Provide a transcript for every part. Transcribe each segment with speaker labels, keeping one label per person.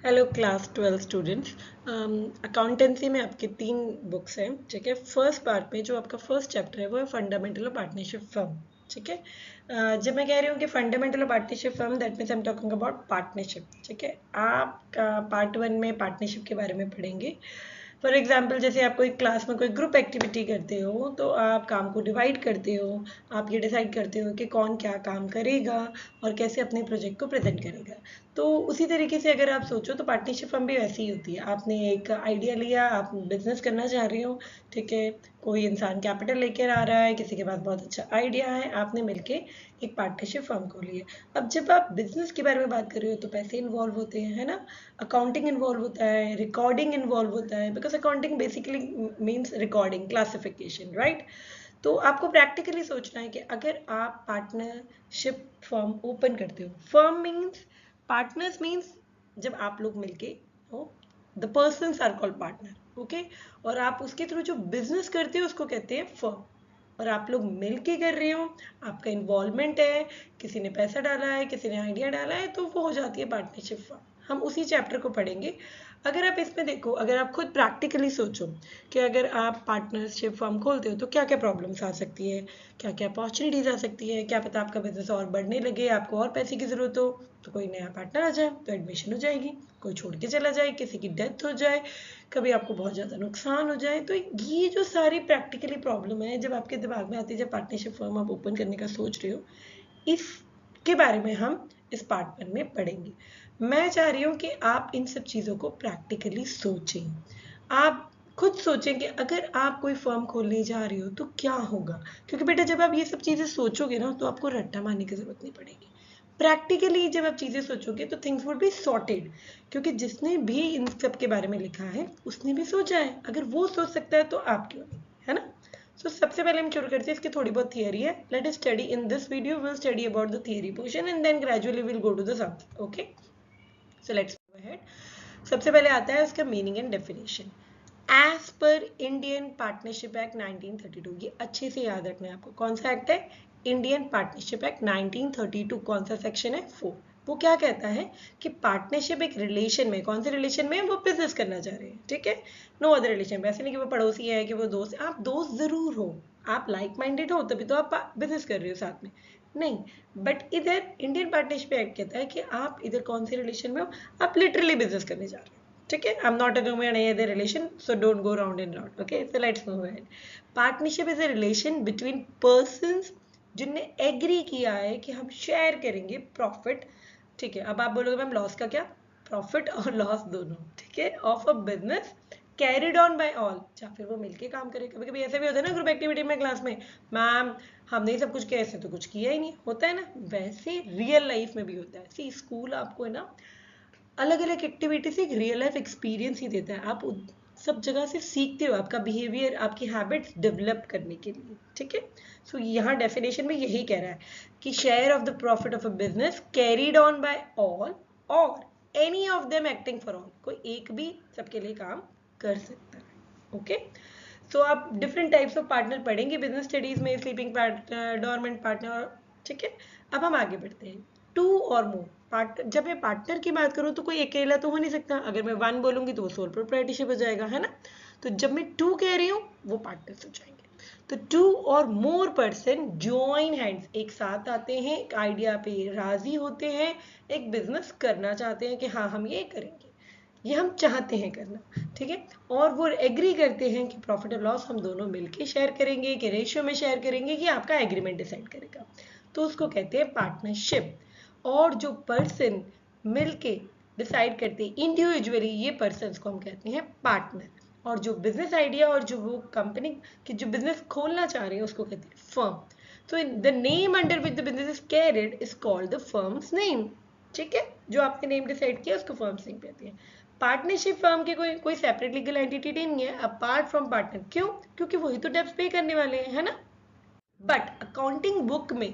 Speaker 1: Hello class 12 students. Accountancy में आपके 3 books हैं, ठीक है। फर्स्ट पार्ट में जो आपका फर्स्ट चैप्टर है वो है फंडामेंटल ऑफ पार्टनरशिप फर्म, ठीक है। जब मैं कह रही हूँ कि fundamental of partnership firm, that means I am talking about partnership, ठीक है। आपका पार्ट 1 में पार्टनरशिप के बारे में पढ़ेंगे। फॉर एग्जाम्पल, जैसे आप कोई क्लास में कोई ग्रुप एक्टिविटी करते हो तो आप काम को डिवाइड करते हो। आप ये डिसाइड करते हो कि कौन क्या काम करेगा और कैसे अपने प्रोजेक्ट को प्रेजेंट करेगा। तो उसी तरीके से अगर आप सोचो तो पार्टनरशिप फर्म भी वैसी ही होती है। आपने एक आइडिया लिया, आप बिजनेस करना चाह रहे हो, ठीक है। कोई इंसान कैपिटल लेकर आ रहा है, किसी के पास बहुत अच्छा आइडिया है, आपने मिलके एक पार्टनरशिप फर्म खोली है। अब जब आप बिजनेस के बारे में बात कर रहे हो तो पैसे इन्वॉल्व होते हैं, है ना। अकाउंटिंग इन्वॉल्व होता है, रिकॉर्डिंग इन्वॉल्व होता है, because accounting basically means recording, classification, right. तो आपको प्रैक्टिकली सोचना है कि अगर आप पार्टनरशिप फर्म ओपन करते हो, फर्म मीन्स, पार्टनर्स मीन्स जब आप लोग मिलके हो, the persons are called partner, okay. और आप उसके थ्रू जो बिजनेस करते हो उसको कहते हैं फर्म। और आप लोग मिलके कर रहे हो, आपका इन्वॉल्वमेंट है, किसी ने पैसा डाला है, किसी ने आइडिया डाला है, तो वो हो जाती है पार्टनरशिप फर्म। हम उसी चैप्टर को पढ़ेंगे। अगर आप इसमें देखो, अगर आप खुद प्रैक्टिकली सोचो कि अगर आप पार्टनरशिप फर्म खोलते हो तो क्या क्या प्रॉब्लम्स आ सकती है, क्या क्या अपॉर्चुनिटीज आ सकती है, क्या पता आपका बिजनेस और बढ़ने लगे, आपको और पैसे की ज़रूरत हो तो कोई नया पार्टनर आ जाए तो एडमिशन हो जाएगी, कोई छोड़ के चला जाए, किसी की डेथ हो जाए, कभी आपको बहुत ज़्यादा नुकसान हो जाए। तो ये जो सारी प्रैक्टिकली प्रॉब्लम है जब आपके दिमाग में आती है, जब पार्टनरशिप फर्म आप ओपन करने का सोच रहे हो, इसके बारे में हम इस पार्ट 1 में पढ़ेंगे। मैं चाह रही हूँ कि आप इन सब चीज़ों को प्रैक्टिकली सोचें। आप खुद सोचें कि अगर आप कोई फर्म खोलने जा रही हो तो क्या होगा, क्योंकि बेटा जब आप ये सब चीज़ें सोचोगे ना तो आपको रट्टा मारने की ज़रूरत नहीं पड़ेगी। प्रैक्टिकली जब आप चीज़ें सोचोगे तो थिंग्स वुड बी सॉर्टेड, क्योंकि जिसने भी इन सब के बारे में लिखा है उसने भी सोचा है। अगर वो सोच सकता है तो आप क्यों नहीं, है ना। सो सबसे पहले हम शुरू करते हैं, इसकी थोड़ी बहुत थियरी है। Let us study in this video, will study about the theory portion and then gradually will go to the sums, okay. So let's go ahead. सबसे पहले आता है उसका meaning and definition. As per Indian partnership act 1932, ये अच्छे से याद रखना है आपको। कौन सा एक्ट है? Indian partnership act 1932। कौन सा सेक्शन है? 4। वो क्या कहता है कि पार्टनरशिप एक रिलेशन में, कौन से रिलेशन में? वो बिजनेस करना चाह रहे हैं, ठीक है। No other relation. वैसे नहीं कि वो पड़ोसी है, कि वो दोस्त, आप दोस्त जरूर हो, आप लाइक माइंडेड हो तभी तो आप बिजनेस कर रहे हो साथ में, नहीं। बट इधर इंडियन पार्टनरशिप एक्ट कहता है कि आप इधर कौन से रिलेशन में हो? आप लिटरली बिजनेस करने जा रहे हो, ठीक है। I'm not talking about any other relation, so don't go round and round, okay. So let's move ahead. Partnership is a relation between persons जिनने एग्री किया है कि हम शेयर करेंगे प्रॉफिट, ठीक है। अब आप बोलोगे मैम लॉस का क्या? प्रॉफिट और लॉस दोनों, ठीक है, of a business carried on by all, या फिर वो मिलके काम करे। कभी कभी ऐसे भी होता है ना ग्रुप एक्टिविटी में क्लास में, मैम हमने सब कुछ किया, ऐसे तो कुछ किया ही नहीं, होता है ना। वैसे रियल लाइफ में भी होता है। सी स्कूल आपको है ना अलग अलग एक्टिविटी से एक रियल लाइफ एक्सपीरियंस ही देता है। आप सब जगह से सीखते हो आपका बिहेवियर, आपकी हैबिट्स डेवलप करने के लिए, ठीक है। सो यहाँ डेफिनेशन में यही कह रहा है कि share of the profit of a business carried on by all or any of them acting for all, कोई एक भी सबके लिए काम कर सकता है, ओके। सो आप डिफरेंट टाइप्स ऑफ पार्टनर पढ़ेंगे बिजनेस स्टडीज में, स्लीपिंग पार्टनर, डोरमेंट पार्टनर, ठीक है। अब हम आगे बढ़ते हैं। टू और मोर पार्टनर, जब मैं पार्टनर की बात करूँ तो कोई अकेला तो हो नहीं सकता। अगर मैं 1 बोलूंगी तो वो सोल प्रोप्राइटरशिप हो जाएगा, है ना। तो जब मैं 2 कह रही हूँ वो पार्टनर्स हो जाएंगे। तो 2 और मोर पर्सन जॉइन हैंड्स, एक साथ आते हैं, एक आइडिया पे राजी होते हैं, एक बिजनेस करना चाहते हैं कि हाँ हम ये करेंगे, ये हम चाहते हैं करना, ठीक है। और वो एग्री करते हैं कि प्रॉफिट और लॉस हम दोनों मिलके शेयर करेंगे, कि रेशियो में शेयर करेंगे, कि आपका एग्रीमेंट डिसाइड करेगा, तो उसको कहते हैं पार्टनरशिप। और जो पर्सन मिलके डिसाइड करते हैं इंडिविजुअली, ये पर्सन को हम कहते हैं पार्टनर। और जो बिजनेस आइडिया और जो वो कंपनी की जो बिजनेस खोलना चाह रहे हैं उसको कहते हैं फर्म। तो the name under which the business is carried is called the firms name, ठीक है। जो आपने नेम डिसाइड किया उसको फर्म्स नेम कहते हैं। पार्टनरशिप फर्म के कोई सेपरेट लीगल एंटिटी नहीं है अपार्ट फ्रॉम पार्टनर। क्यों? क्योंकि वही तो डेब्ट पे करने वाले हैं, है ना। बट अकाउंटिंग बुक में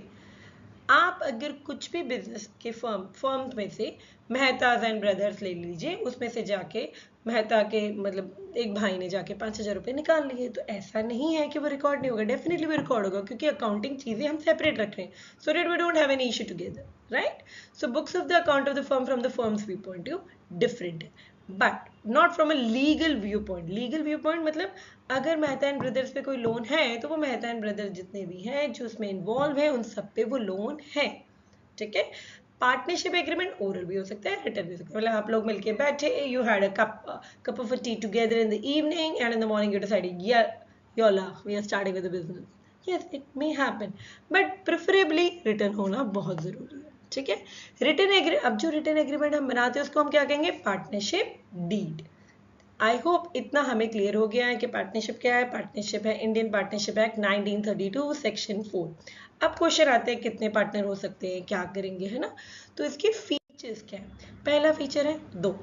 Speaker 1: आप अगर कुछ भी बिजनेस के फर्म में से मेहताज एंड ब्रदर्स ले लीजिए, उसमें से जाके मेहता के मतलब एक भाई ने जाके 5,000 रुपये निकाल लिए, तो ऐसा नहीं है कि वो रिकॉर्ड नहीं होगा, डेफिनेटली वो रिकॉर्ड होगा, क्योंकि अकाउंटिंग चीजें हम सेपरेट रख रहे हैं, so that we don't have any issue together, right. So books of the account of the firm from the firm's view point of view different है, but not from a legal view point. Legal view point मतलब अगर Mehta and brothers पे कोई loan है तो वो Mehta and brothers जितने भी हैं जो उसमें इन्वॉल्व है उन सब पे वो लोन है, ठीक है। पार्टनरशिप एग्रीमेंट ओरल भी हो सकता है, रिटन भी हो सकता है, मतलब आप लोग मिलके बैठे, you had a cup of tea together in the evening and in the morning you decided योला we are starting with the business, yes it may happen, but preferably written होना बहुत जरूरी है, ठीक है। रिटन अब जो रिटन एग्रीमेंट हम बनाते हैं उसको हम क्या कहेंगे, पार्टनरशिप डीड। आई होप इतना हमें क्लियर हो गया है कि पार्टनरशिप क्या है। पार्टनरशिप है इंडियन पार्टनरशिप एक्ट 1932 सेक्शन 4। अब क्वेश्चन आते हैं कितने पार्टनर हो सकते हैं, क्या करेंगे, है ना। तो इसके फीचर्स क्या है। पहला फीचर है 2,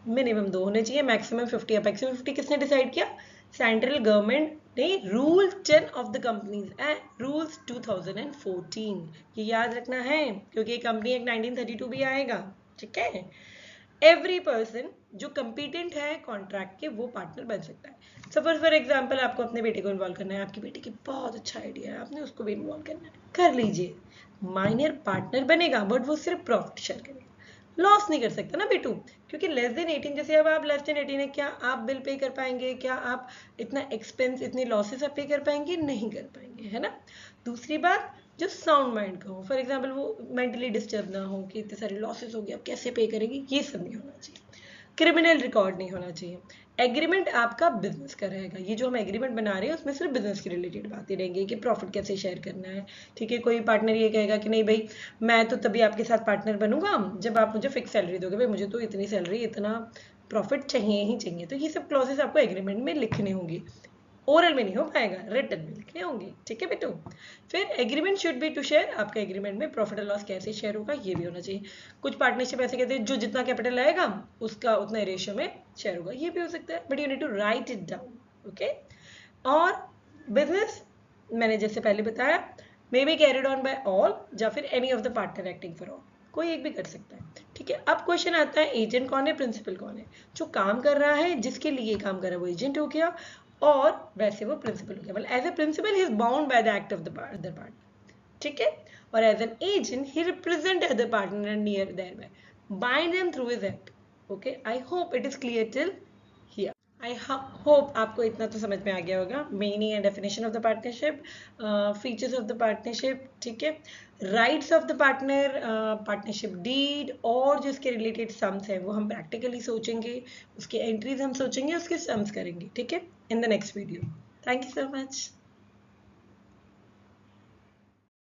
Speaker 1: मिनिमम 2 होने चाहिए, मैक्सिमम 50 या मैक्सिमम 50 किसने डिसाइड किया, सेंट्रल गवर्नमेंट ने rule 10 of the companies and rules 2014, ये याद रखना है क्योंकि कंपनी एक्ट 1932 भी आएगा, ठीक है। एवरी पर्सन जो कंपीटेंट है कॉन्ट्रैक्ट के वो पार्टनर बन सकता है। सपोज फॉर एग्जांपल आपको अपने बेटे को इन्वॉल्व करना है, आपकी बेटी की बहुत अच्छा आइडिया है, आपने उसको भी इन्वॉल्व करना है, कर लीजिए, माइनर पार्टनर बनेगा बट वो सिर्फ प्रॉफिट शेयर करेगा, लॉस नहीं कर सकता ना बेटू, क्योंकि लेस देन 18, जैसे अब आप लेस देन 18 है, क्या आप बिल पे कर पाएंगे, क्या आप इतना एक्सपेंस इतनी लॉसेस आप पे कर पाएंगे, नहीं कर पाएंगे, है ना। दूसरी बात, जो साउंड माइंड का हो, फॉर एग्जाम्पल वो मेंटली डिस्टर्ब ना हो कि इतने सारे लॉसेस हो गए अब कैसे पे करेंगे, ये सब नहीं होना चाहिए। क्रिमिनल रिकॉर्ड नहीं होना चाहिए। एग्रीमेंट आपका बिजनेस का रहेगा, ये जो हम एग्रीमेंट बना रहे हैं उसमें सिर्फ बिजनेस की रिलेटेड बातें रहेंगी कि प्रॉफिट कैसे शेयर करना है, ठीक है। कोई पार्टनर ये कहेगा कि नहीं भाई मैं तो तभी आपके साथ पार्टनर बनूंगा जब आप मुझे फिक्स सैलरी दोगे, भाई मुझे तो इतनी सैलरी इतना प्रॉफिट चाहिए ही चाहिए, तो ये सब क्लॉजेस आपको एग्रीमेंट में लिखने होंगे, ओरल में नहीं हो पाएगा, रिटन में लिखने होंगे, ठीक है बेटू। फिर agreement should be to share, आपका एग्रीमेंट में प्रॉफिट एंड लॉस कैसे शेयर होगा ये भी होना चाहिए। कुछ पार्टनरशिप ऐसे कहते हैं जो जितना कैपिटल आएगा उसका उतना रेशियो में शेयर होगा, ये भी हो सकता है, but you need to write it down, okay. और बिजनेस मैंने जैसे पहले बताया may be carried on by all या फिर any of the partner acting for all, कोई एक भी कर सकता है, ठीक है। अब क्वेश्चन आता है एजेंट कौन है, प्रिंसिपल कौन है। जो काम कर रहा है, जिसके लिए काम कर रहा है वो एजेंट हो गया, और वैसे वो प्रिंसिपल हो गया, मतलब as a principal he is bound by the act of the other partner, ठीक है। और as an agent he represent other partner and near there by bind them through his act, okay. I hope it is clear till here. I hope आपको इतना तो समझ में आ गया होगा, meaning and definition of the partnership, features of the partnership, ठीक है। Rights of the partner, partnership deed, और जो इसके रिलेटेड सम्स है वो हम प्रैक्टिकली सोचेंगे, उसके एंट्रीज हम सोचेंगे, उसके सम्स करेंगे, ठीक है, in the next video. Thank you so much.